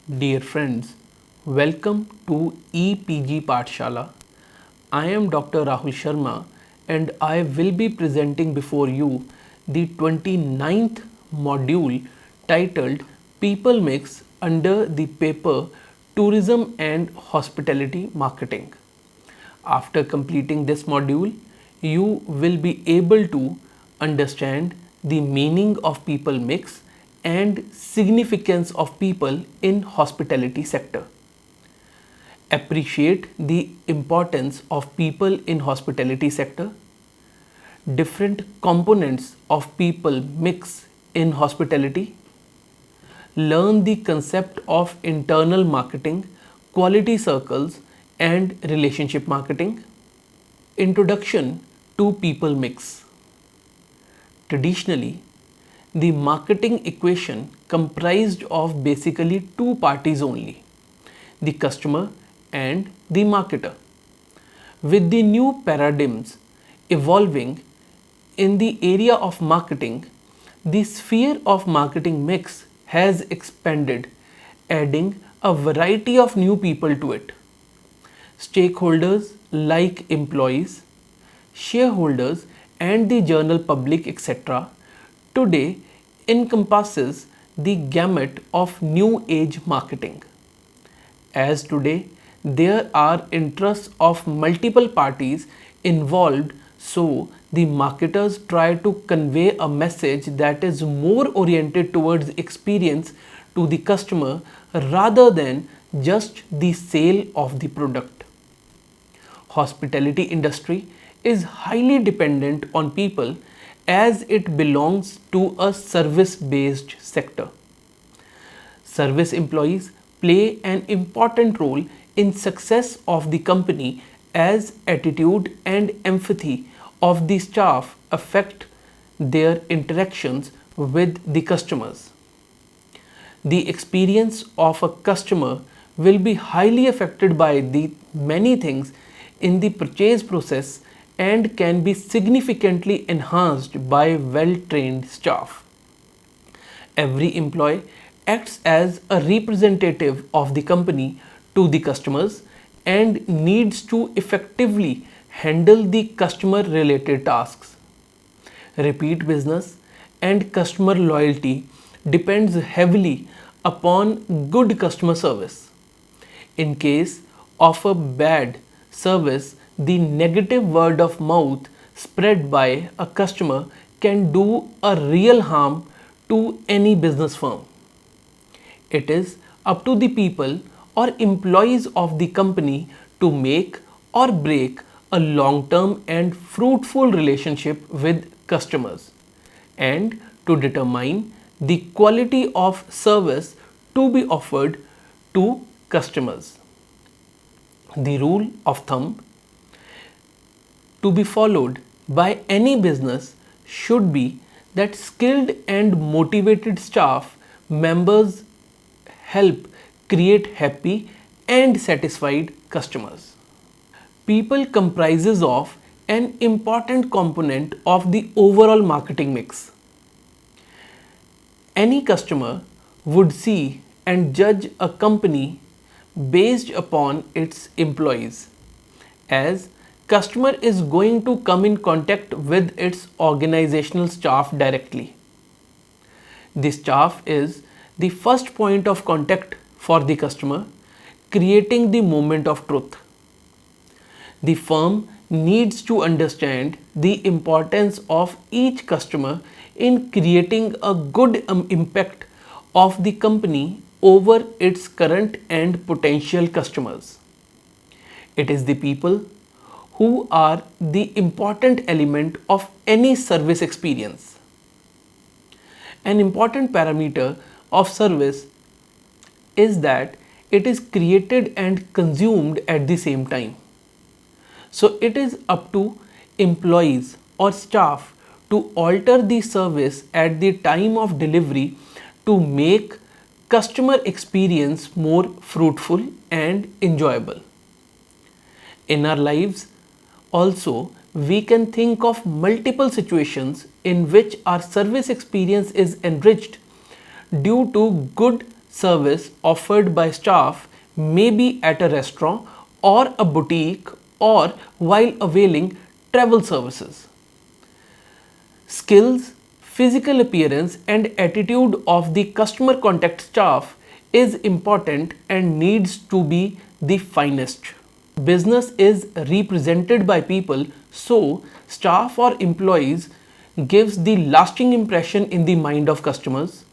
Dear friends, welcome to EPG Pathshala. I am Dr. Rahul Sharma and I will be presenting before you the 29th module titled People Mix under the paper Tourism and Hospitality Marketing. After completing this module, you will be able to understand the meaning of people mix and significance of people in hospitality sector. Appreciate the importance of people in hospitality sector. Different components of people mix in hospitality. Learn the concept of internal marketing, quality circles and relationship marketing. Introduction to people mix. Traditionally, the marketing equation comprised of basically two parties only, the customer and the marketer. With the new paradigms evolving in the area of marketing, the sphere of marketing mix has expanded, adding a variety of new people to it. Stakeholders like employees, shareholders, and the general public, etc., today encompasses the gamut of new age marketing. As today there are interests of multiple parties involved, so the marketers try to convey a message that is more oriented towards experience to the customer rather than just the sale of the product. Hospitality industry is highly dependent on people as it belongs to a service based sector. Service employees play an important role in success of the company as attitude and empathy of the staff affect their interactions with the customers. The experience of a customer will be highly affected by the many things in the purchase process and can be significantly enhanced by well trained staff. Every employee acts as a representative of the company to the customers and needs to effectively handle the customer related tasks. Repeat business and customer loyalty depends heavily upon good customer service. In case of a bad service, the negative word of mouth spread by a customer can do a real harm to any business firm. It is up to the people or employees of the company to make or break a long term and fruitful relationship with customers and to determine the quality of service to be offered to customers. The rule of thumb to be followed by any business should be that skilled and motivated staff members help create happy and satisfied customers. People comprises of an important component of the overall marketing mix. Any customer would see and judge a company based upon its employees, as customer is going to come in contact with its organizational staff directly. The staff is the first point of contact for the customer, creating the moment of truth. The firm needs to understand the importance of each customer in creating a good impact of the company over its current and potential customers. It is the people who are the important element of any service experience. An important parameter of service is that it is created and consumed at the same time. So it is up to employees or staff to alter the service at the time of delivery to make customer experience more fruitful and enjoyable. In our lives, also, we can think of multiple situations in which our service experience is enriched due to good service offered by staff may be at a restaurant or a boutique or while availing travel services. Skills, physical appearance, and attitude of the customer contact staff is important and needs to be the finest. Business is represented by people, so staff or employees gives the lasting impression in the mind of customers.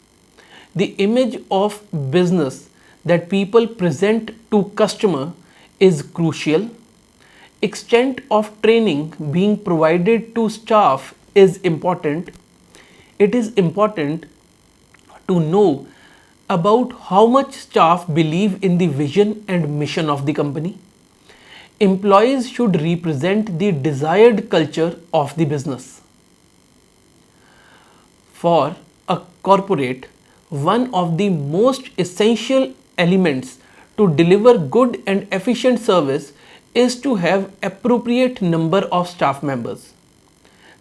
The image of business that people present to customer is crucial. Extent of training being provided to staff is important. It is important to know about how much staff believe in the vision and mission of the company. Employees should represent the desired culture of the business. For a corporate, one of the most essential elements to deliver good and efficient service is to have appropriate number of staff members.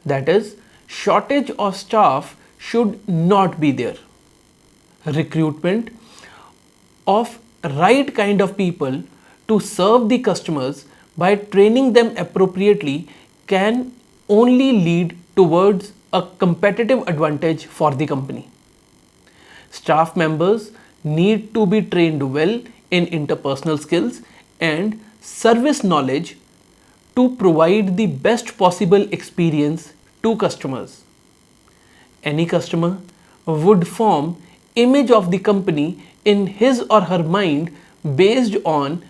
That is, shortage of staff should not be there. Recruitment of right kind of people to serve the customers by training them appropriately can only lead towards a competitive advantage for the company. Staff members need to be trained well in interpersonal skills and service knowledge to provide the best possible experience to customers. Any customer would form image of the company in his or her mind based on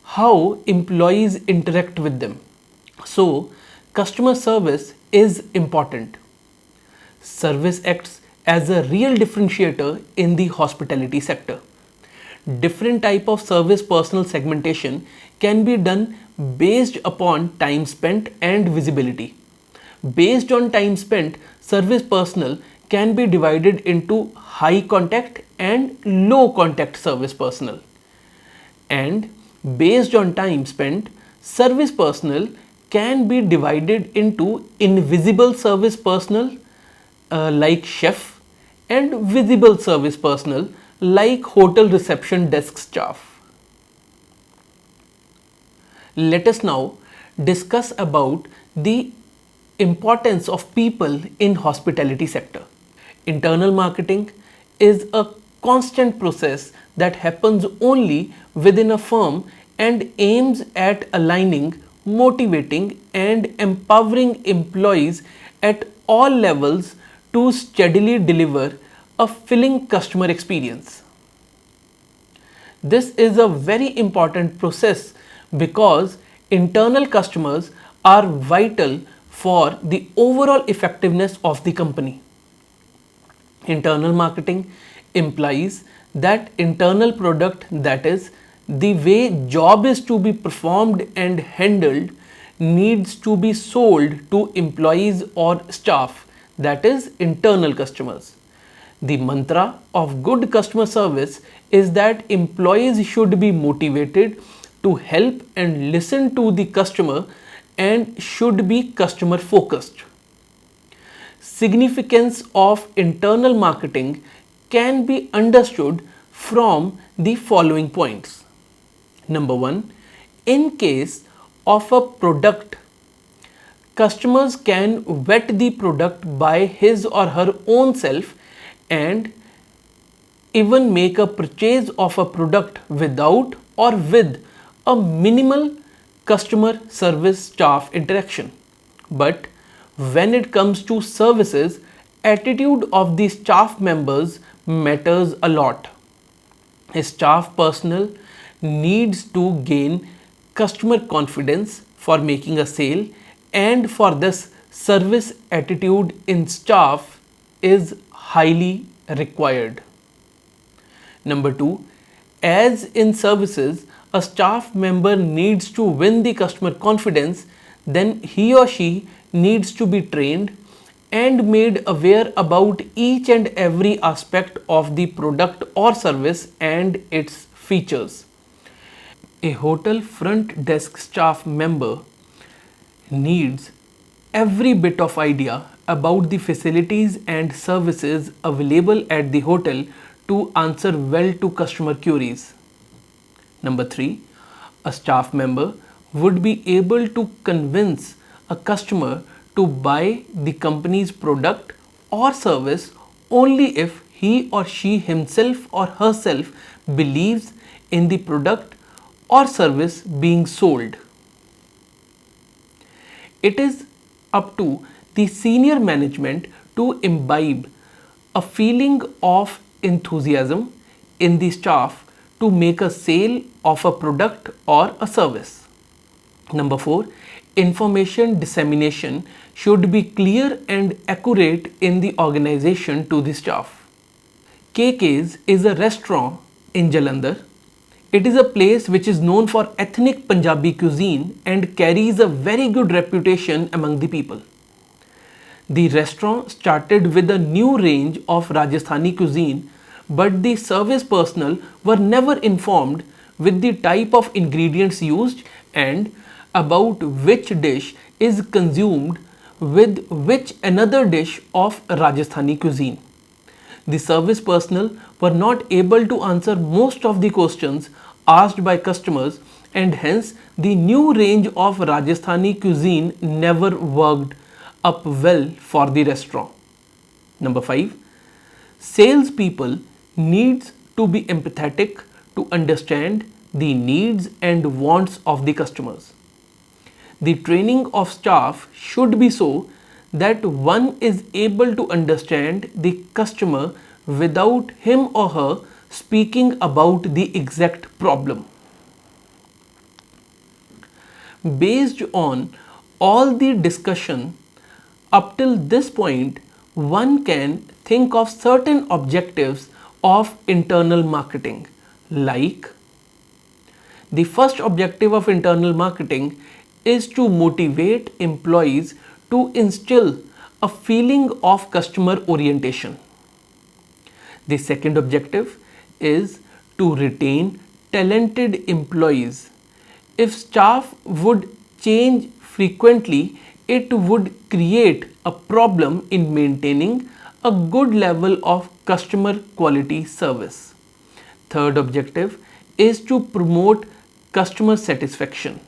how employees interact with them. So, customer service is important. Service acts as a real differentiator in the hospitality sector. Different type of service personnel segmentation can be done based upon time spent and visibility. Based on time spent, service personnel can be divided into high contact and low contact service personnel. And based on time spent, service personnel can be divided into invisible service personnel like chef and visible service personnel like hotel reception desk staff. Let us now discuss about the importance of people in hospitality sector. Internal marketing is a constant process that happens only within a firm and aims at aligning, motivating and empowering employees at all levels to steadily deliver a fulfilling customer experience. This is a very important process because internal customers are vital for the overall effectiveness of the company. Internal marketing implies that internal product, that is, the way job is to be performed and handled, needs to be sold to employees or staff, that is, internal customers. The mantra of good customer service is that employees should be motivated to help and listen to the customer and should be customer focused. Significance of internal marketing can be understood from the following points. Number 1, in case of a product, customers can vet the product by his or her own self and even make a purchase of a product without or with a minimal customer service staff interaction. But when it comes to services, attitude of the staff members matters a lot. A staff personnel needs to gain customer confidence for making a sale, and for this service attitude in staff is highly required. Number 2, as in services, a staff member needs to win the customer confidence, then he or she needs to be trained and made aware about each and every aspect of the product or service and its features. A hotel front desk staff member needs every bit of idea about the facilities and services available at the hotel to answer well to customer queries. Number 3, a staff member would be able to convince a customer to buy the company's product or service only if he or she himself or herself believes in the product or service being sold. It is up to the senior management to imbibe a feeling of enthusiasm in the staff to make a sale of a product or a service. Number 4, information dissemination should be clear and accurate in the organization to the staff. KK's is a restaurant in Jalandhar. It is a place which is known for ethnic Punjabi cuisine and carries a very good reputation among the people. The restaurant started with a new range of Rajasthani cuisine, but the service personnel were never informed with the type of ingredients used and about which dish is consumed with which another dish of Rajasthani cuisine. The service personnel were not able to answer most of the questions asked by customers, and hence the new range of Rajasthani cuisine never worked up well for the restaurant. Number 5, salespeople needs to be empathetic to understand the needs and wants of the customers. The training of staff should be so that one is able to understand the customer without him or her speaking about the exact problem. Based on all the discussion up till this point, one can think of certain objectives of internal marketing, like the first objective of internal marketing is to motivate employees to instill a feeling of customer orientation. The second objective is to retain talented employees. If staff would change frequently, it would create a problem in maintaining a good level of customer quality service. Third objective is to promote customer satisfaction.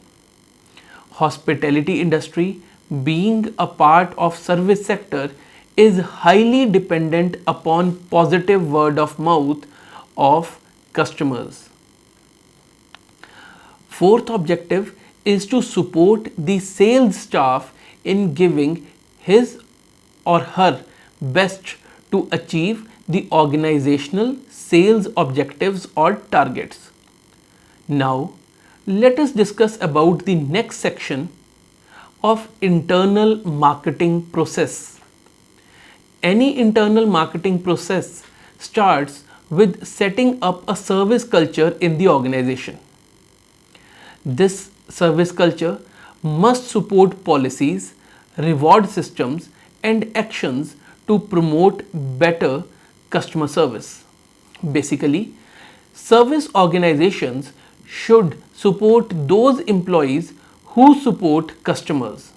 Hospitality industry, being a part of service sector, is highly dependent upon positive word of mouth of customers. Fourth objective is to support the sales staff in giving his or her best to achieve the organizational sales objectives or targets. Now, let us discuss about the next section of internal marketing process. Any internal marketing process starts with setting up a service culture in the organization. This service culture must support policies, reward systems, and actions to promote better customer service. Basically, service organizations should support those employees who support customers.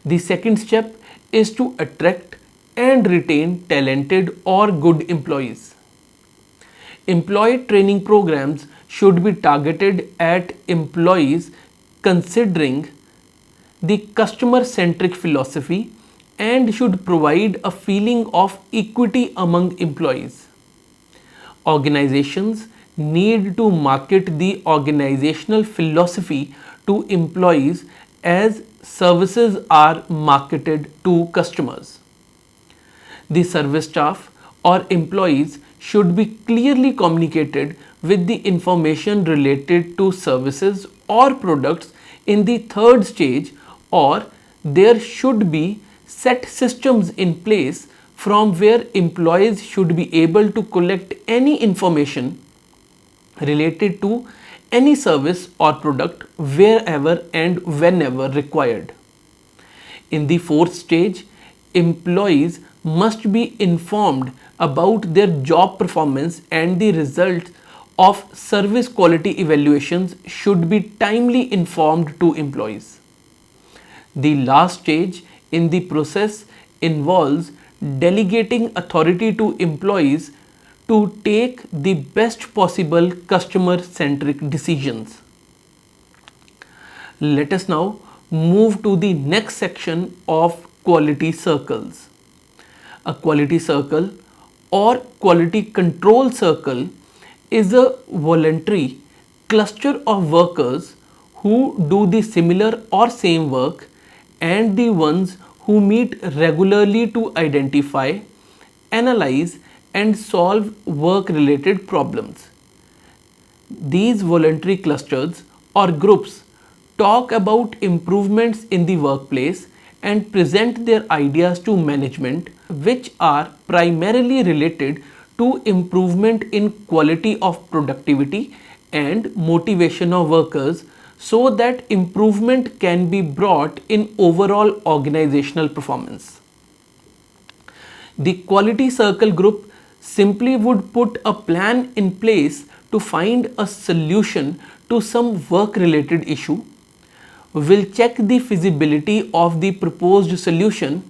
The second step is to attract and retain talented or good employees. Employee training programs should be targeted at employees considering the customer-centric philosophy and should provide a feeling of equity among employees. Organizations need to market the organizational philosophy to employees as services are marketed to customers. The service staff or employees should be clearly communicated with the information related to services or products in the third stage, or there should be set systems in place from where employees should be able to collect any information related to any service or product wherever and whenever required. In the fourth stage, employees must be informed about their job performance and the results of service quality evaluations should be timely informed to employees. The last stage in the process involves delegating authority to employees to take the best possible customer-centric decisions. Let us now move to the next section of quality circles. A quality circle or quality control circle is a voluntary cluster of workers who do the similar or same work and the ones who meet regularly to identify, analyze and solve work related problems. These voluntary clusters or groups talk about improvements in the workplace and present their ideas to management, which are primarily related to improvement in quality of productivity and motivation of workers, so that improvement can be brought in overall organizational performance. The quality circle group simply would put a plan in place to find a solution to some work related issue, will check the feasibility of the proposed solution,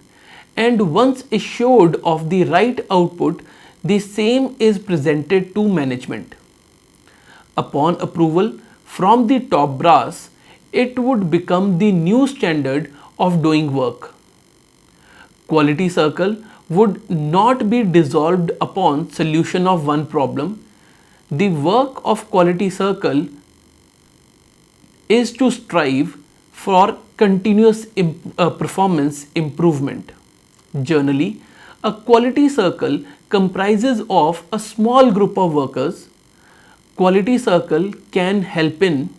and once assured of the right output, the same is presented to management. Upon approval from the top brass, it would become the new standard of doing work. Quality circle would not be dissolved upon solution of one problem. The work of quality circle is to strive for continuous performance improvement. Generally, a quality circle comprises of a small group of workers. Quality circle can help in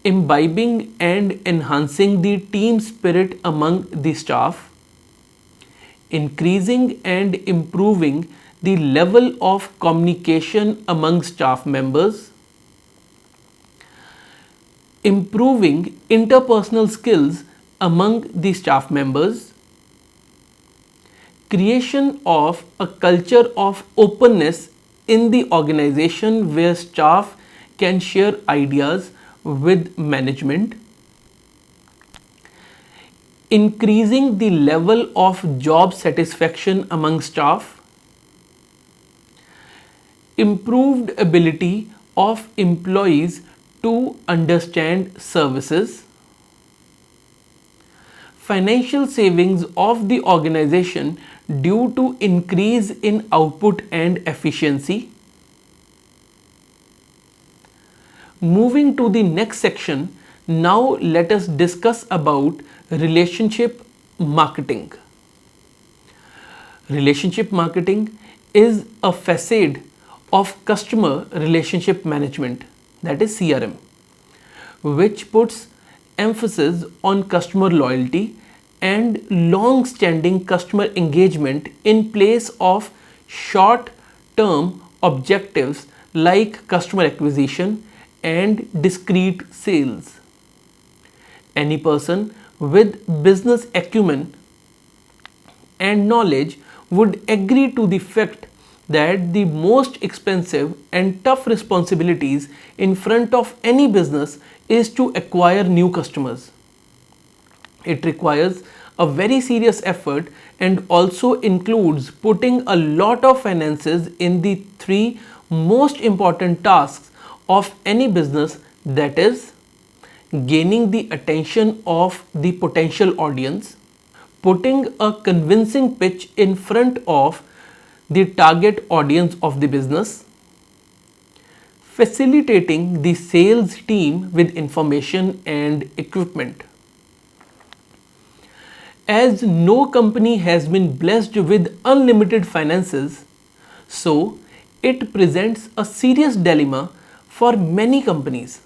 imbibing and enhancing the team spirit among the staff, increasing and improving the level of communication among staff members, improving interpersonal skills among the staff members, creation of a culture of openness in the organization where staff can share ideas with management, increasing the level of job satisfaction among staff, improved ability of employees to understand services, financial savings of the organization due to increase in output and efficiency. Moving to the next section, now let us discuss about relationship marketing. Relationship marketing is a facade of customer relationship management, that is CRM, which puts emphasis on customer loyalty and long-standing customer engagement in place of short-term objectives like customer acquisition and discrete sales. Any person with business acumen and knowledge would agree to the fact that the most expensive and tough responsibilities in front of any business is to acquire new customers. It requires a very serious effort and also includes putting a lot of finances in the three most important tasks of any business, that is, gaining the attention of the potential audience, putting a convincing pitch in front of the target audience of the business, facilitating the sales team with information and equipment. As no company has been blessed with unlimited finances, so it presents a serious dilemma for many companies.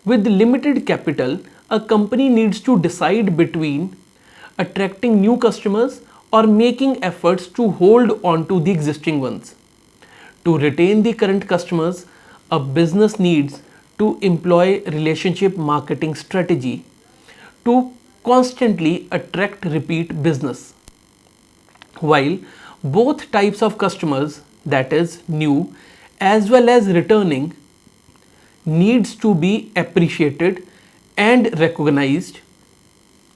With limited capital, a company needs to decide between attracting new customers or making efforts to hold on to the existing ones. To retain the current customers, a business needs to employ relationship marketing strategy to constantly attract repeat business. While both types of customers, that is new as well as returning, needs to be appreciated and recognized,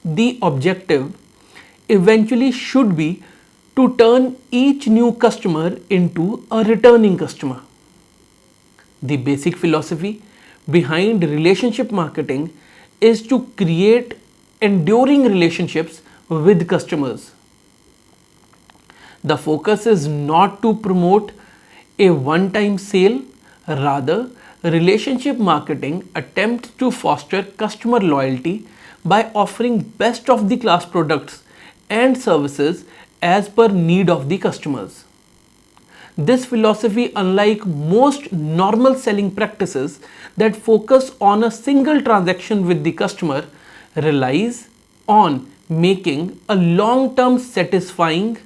the objective eventually should be to turn each new customer into a returning customer. The basic philosophy behind relationship marketing is to create enduring relationships with customers. The focus is not to promote a one time sale, rather, relationship marketing attempts to foster customer loyalty by offering best of the class products and services as per need of the customers. This philosophy, unlike most normal selling practices that focus on a single transaction with the customer, relies on making a long term satisfying,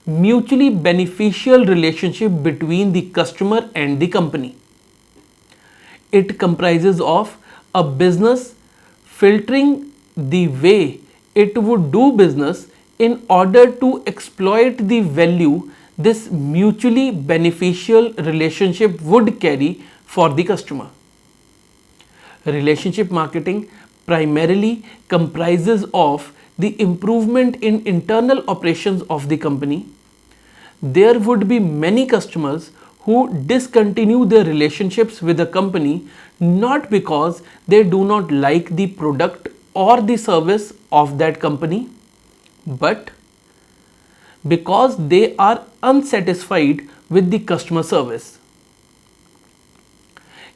mutually beneficial relationship between the customer and the company. It comprises of a business filtering the way it would do business in order to exploit the value this mutually beneficial relationship would carry for the customer. Relationship marketing primarily comprises of the improvement in internal operations of the company. There would be many customers who discontinue their relationships with a company not because they do not like the product or the service of that company, but because they are unsatisfied with the customer service.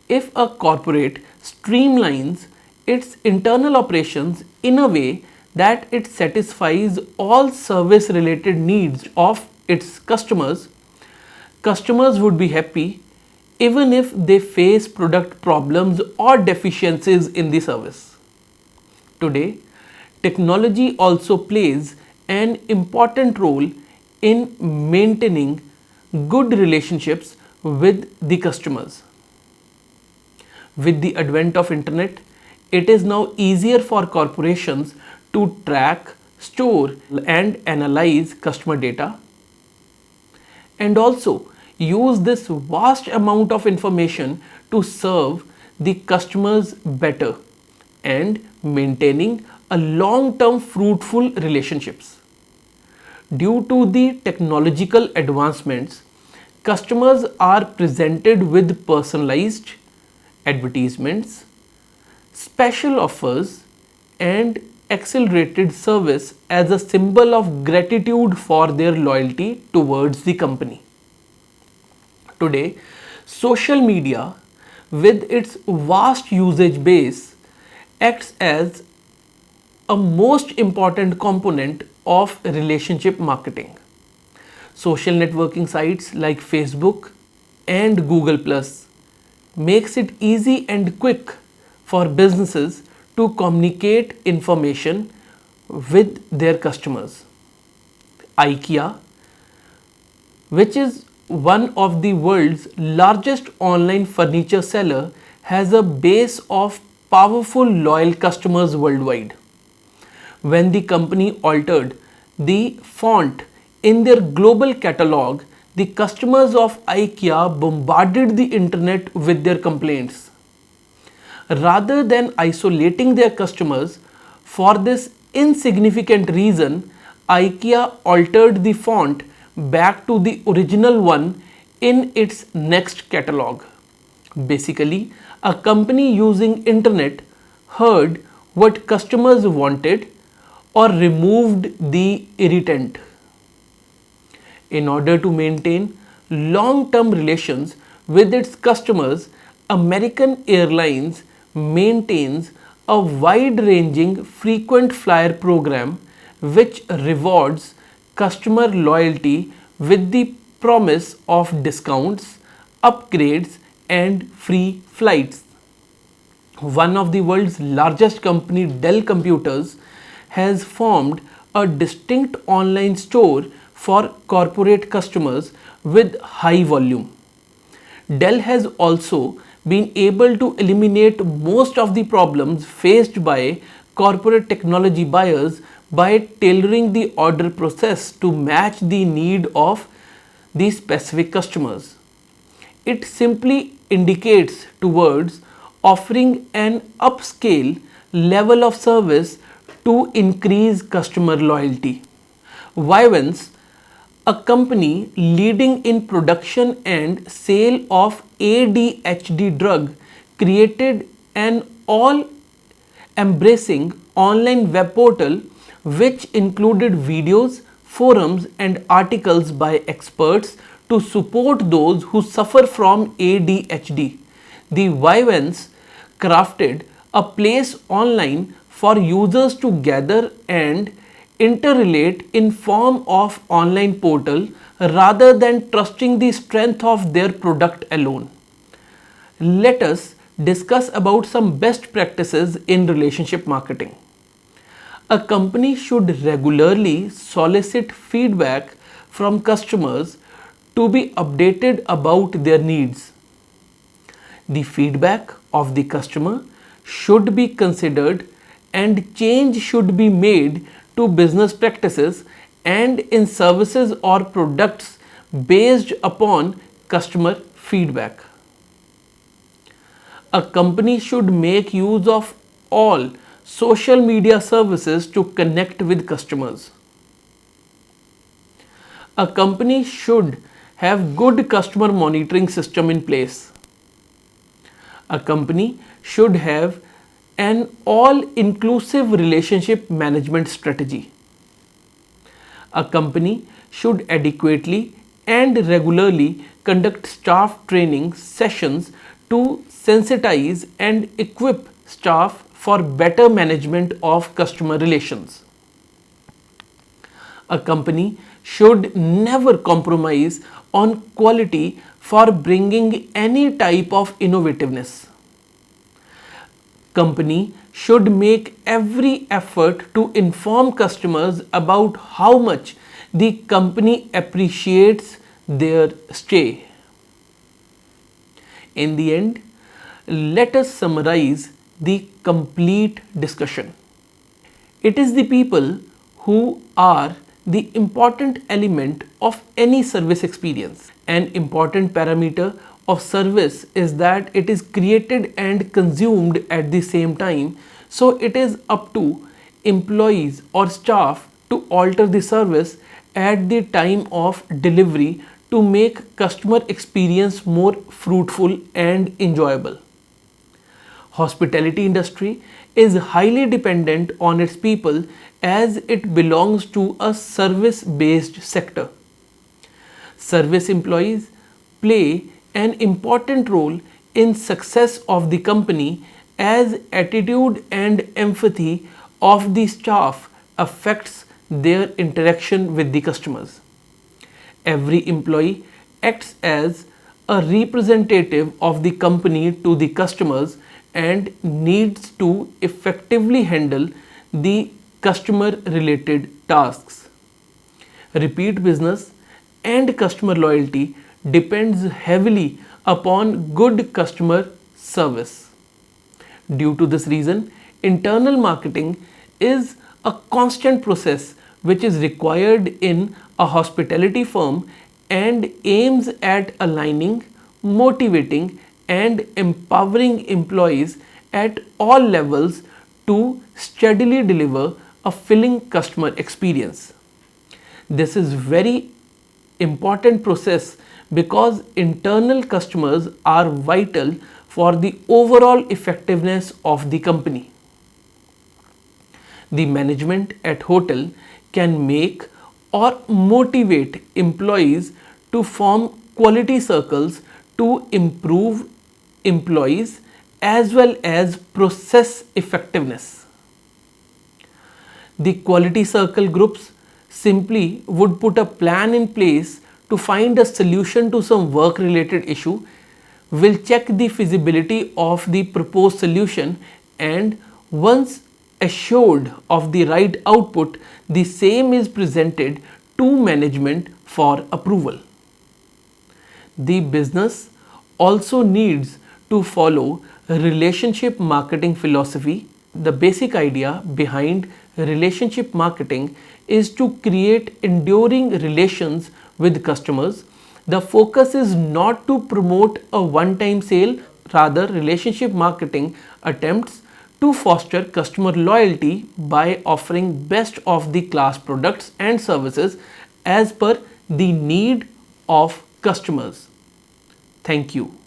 If a corporate streamlines its internal operations in a way that it satisfies all service related needs of its customers, customers would be happy even if they face product problems or deficiencies in the service. Today, technology also plays an important role in maintaining good relationships with the customers. With the advent of internet, it is now easier for corporations to track, store and analyze customer data and also use this vast amount of information to serve the customers better and maintaining a long-term fruitful relationships. Due to the technological advancements, customers are presented with personalized advertisements, special offers and accelerated service as a symbol of gratitude for their loyalty towards the company. Today, social media with its vast usage base acts as a most important component of relationship marketing. Social networking sites like Facebook and Google Plus makes it easy and quick for businesses to communicate information with their customers. IKEA, which is one of the world's largest online furniture seller, has a base of powerful loyal customers worldwide. When the company altered the font in their global catalog, the customers of IKEA bombarded the internet with their complaints. Rather than isolating their customers for this insignificant reason, IKEA altered the font back to the original one in its next catalog. Basically, a company using internet heard what customers wanted or removed the irritant. In order to maintain long-term relations with its customers, American Airlines maintains a wide-ranging frequent flyer program which rewards customer loyalty with the promise of discounts, upgrades and free flights. One of the world's largest company, Dell Computers, has formed a distinct online store for corporate customers with high volume. Dell has also been able to eliminate most of the problems faced by corporate technology buyers by tailoring the order process to match the need of the specific customers. It simply indicates towards offering an upscale level of service to increase customer loyalty. Vyvanse, A company leading in production and sale of ADHD drug created an all embracing online web portal which included videos, forums, and articles by experts to support those who suffer from ADHD. The Vyvanse crafted a place online for users to gather and interrelate in form of online portal rather than trusting the strength of their product alone. Let us discuss about some best practices in relationship marketing. A company should regularly solicit feedback from customers to be updated about their needs. The feedback of the customer should be considered and change should be made to business practices and in services or products based upon customer feedback. A company should make use of all social media services to connect with customers. A company should have good customer monitoring system in place. A company should have an all-inclusive relationship management strategy. A company should adequately and regularly conduct staff training sessions to sensitize and equip staff for better management of customer relations. A company should never compromise on quality for bringing any type of innovativeness. Company should make every effort to inform customers about how much the company appreciates their stay. In the end, let us summarize the complete discussion. It is the people who are the important element of any service experience. An important parameter of service is that it is created and consumed at the same time, so it is up to employees or staff to alter the service at the time of delivery to make customer experience more fruitful and enjoyable. Hospitality industry is highly dependent on its people as it belongs to a service based sector. Service employees play an important role in success of the company as attitude and empathy of the staff affects their interaction with the customers. Every employee acts as a representative of the company to the customers and needs to effectively handle the customer related tasks. Repeat business and customer loyalty depends heavily upon good customer service. Due to this reason, internal marketing is a constant process which is required in a hospitality firm and aims at aligning, motivating, and empowering employees at all levels to steadily deliver a filling customer experience. This is very important process because internal customers are vital for the overall effectiveness of the company. The management at hotel can make or motivate employees to form quality circles to improve employees as well as process effectiveness. The quality circle groups simply would put a plan in place to find a solution to some work related issue, will check the feasibility of the proposed solution, and once assured of the right output, the same is presented to management for approval. The business also needs to follow relationship marketing philosophy. The basic idea behind relationship marketing is to create enduring relations with customers. The focus is not to promote a one-time sale, rather relationship marketing attempts to foster customer loyalty by offering best of the class products and services as per the need of customers. Thank you.